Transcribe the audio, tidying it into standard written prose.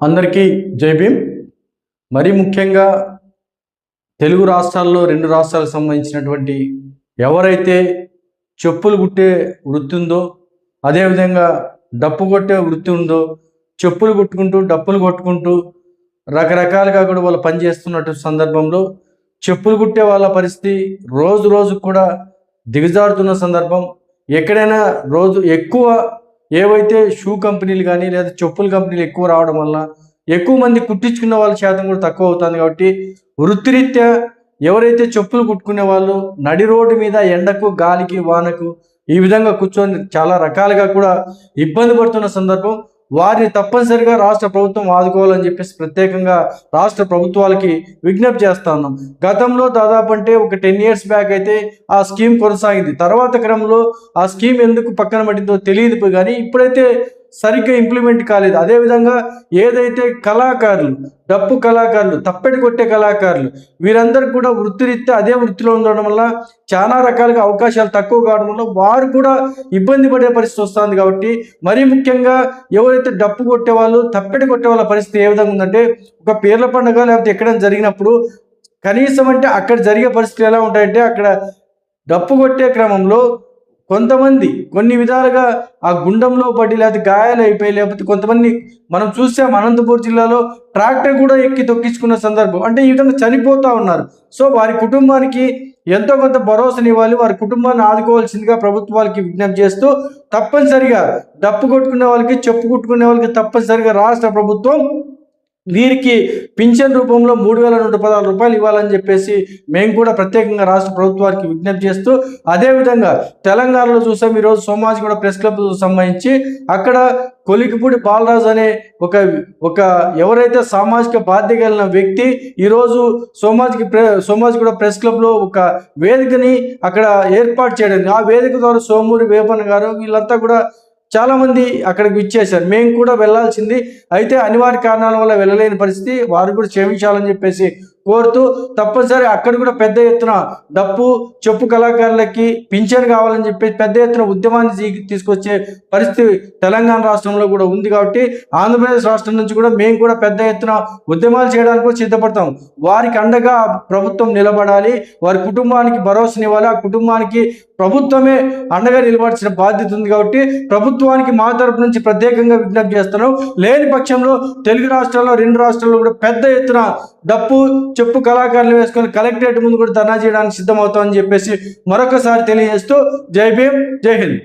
అందరికీ జై భీమ్. మరీ ముఖ్యంగా తెలుగు రాష్ట్రాల్లో 2 రాష్ట్రాలకు సంబంధించినటువంటి ఎవరైతే చెప్పులు కుట్టే వృత్తి ఉందో, అదేవిధంగా డప్పు కొట్టే వృత్తి ఉందో, చెప్పులు కుట్టుకుంటూ డప్పులు కొట్టుకుంటూ రకరకాలుగా కూడా వాళ్ళు పనిచేస్తున్నట్టు సందర్భంలో చెప్పులు కుట్టే వాళ్ళ పరిస్థితి రోజు రోజు కూడా దిగజారుతున్న సందర్భం. ఎక్కడైనా రోజు ఎక్కువ ఏవైతే షూ కంపెనీలు కానీ లేదా చెప్పుల కంపెనీలు ఎక్కువ రావడం వల్ల ఎక్కువ మంది కుట్టించుకున్న వాళ్ళ శాతం కూడా తక్కువ అవుతుంది. కాబట్టి వృత్తిరీత్యా ఎవరైతే చెప్పులు కుట్టుకునే వాళ్ళు నడి రోడ్డు మీద ఎండకు గాలికి వానకు ఈ విధంగా కూర్చొని చాలా రకాలుగా కూడా ఇబ్బంది పడుతున్న సందర్భం. వారిని తప్పనిసరిగా రాష్ట్ర ప్రభుత్వం ఆదుకోవాలని చెప్పేసి ప్రత్యేకంగా రాష్ట్ర ప్రభుత్వాలకి విజ్ఞప్తి చేస్తా ఉన్నాం. గతంలో దాదాపు అంటే ఒక 10 years బ్యాక్ అయితే ఆ స్కీమ్ కొనసాగింది. తర్వాత క్రమంలో ఆ స్కీమ్ ఎందుకు పక్కన పడిందో తెలియదు, కానీ ఇప్పుడైతే సరిగ్గా ఇంప్లిమెంట్ కాలేదు. అదేవిధంగా ఏదైతే కళాకారులు, డప్పు కళాకారులు, తప్పెడి కొట్టే కళాకారులు వీరందరికీ కూడా వృత్తిరీత్యా అదే వృత్తిలో ఉండడం వల్ల చాలా రకాలుగా అవకాశాలు తక్కువ కావడం వల్ల వారు కూడా ఇబ్బంది పడే పరిస్థితి వస్తుంది. కాబట్టి మరీ ముఖ్యంగా ఎవరైతే డప్పు కొట్టే వాళ్ళు, తప్పెడి కొట్టే వాళ్ళ పరిస్థితి ఏ విధంగా ఉందంటే, ఒక పీర్ల పండుగ లేకపోతే ఎక్కడైనా జరిగినప్పుడు కనీసం అంటే అక్కడ జరిగే పరిస్థితులు ఎలా ఉంటాయంటే, అక్కడ డప్పు కొట్టే క్రమంలో కొంతమంది కొన్ని విధాలుగా ఆ గుండంలో పడి లేకపోతే గాయాలు అయిపోయి, లేకపోతే కొంతమంది మనం చూసాం అనంతపూర్ జిల్లాలో ట్రాక్టర్ కూడా ఎక్కి తొక్కించుకున్న సందర్భం. అంటే ఈ విధంగా చనిపోతూ ఉన్నారు. సో వారి కుటుంబానికి ఎంతో కొంత భరోసానివ్వాలి, వారి కుటుంబాన్ని ఆదుకోవాల్సిందిగా ప్రభుత్వాలకి విజ్ఞప్తి చేస్తూ తప్పనిసరిగా డప్పు కొట్టుకునే వాళ్ళకి, చెప్పు కొట్టుకునే వాళ్ళకి తప్పనిసరిగా రాష్ట్ర ప్రభుత్వం వీరికి పింఛన్ రూపంలో 3,116 రూపాయలు ఇవ్వాలని చెప్పేసి మేము కూడా ప్రత్యేకంగా రాష్ట్ర ప్రభుత్వానికి విజ్ఞప్తి చేస్తూ, అదేవిధంగా తెలంగాణలో చూసాం ఈరోజు సోమాజిగూడ ప్రెస్ క్లబ్ సంబంధించి అక్కడ కొలికిపూడి బాలరాజు అనే ఒక ఎవరైతే సామాజిక బాధ్యత కలిగిన వ్యక్తి ఈరోజు సోమాజిగూడ ప్రెస్ క్లబ్లో ఒక వేదికని అక్కడ ఏర్పాటు చేయడం. ఆ వేదిక ద్వారా సోమూరి వేపన్న గారు వీళ్ళంతా కూడా చాలామంది అక్కడికి ఇచ్చేశారు. మేము కూడా వెళ్ళాల్సింది, అయితే అనివార్య కారణాల వల్ల వెళ్ళలేని పరిస్థితి, వారు కూడా క్షమించాలని చెప్పేసి కోరుతూ తప్పనిసరి అక్కడ కూడా పెద్ద ఎత్తున డప్పు చెప్పు కళాకారులకి పింఛన్ కావాలని చెప్పేసి పెద్ద ఎత్తున ఉద్యమాన్ని తీసుకొచ్చే పరిస్థితి తెలంగాణ రాష్ట్రంలో కూడా ఉంది. కాబట్టి ఆంధ్రప్రదేశ్ రాష్ట్రం నుంచి కూడా మేము కూడా పెద్ద ఎత్తున ఉద్యమాలు చేయడానికి కూడా సిద్ధపడతాం. వారికి అండగా ప్రభుత్వం నిలబడాలి, వారి కుటుంబానికి భరోసానివ్వాలి, ఆ కుటుంబానికి ప్రభుత్వమే అండగా నిలబడాల్సిన బాధ్యత ఉంది. కాబట్టి ప్రభుత్వానికి మా తరపు నుంచి ప్రత్యేకంగా విజ్ఞప్తి చేస్తున్నాం. లేని పక్షంలో తెలుగు రాష్ట్రాల్లో 2 రాష్ట్రాల్లో కూడా పెద్ద ఎత్తున డప్పు చెప్పు కళాకారులు వేసుకొని కలెక్టరేట్ ముందు కూడా ధర్నా చేయడానికి సిద్ధమవుతామని చెప్పేసి మరొకసారి తెలియజేస్తూ జై భీమ్, జై హింద్.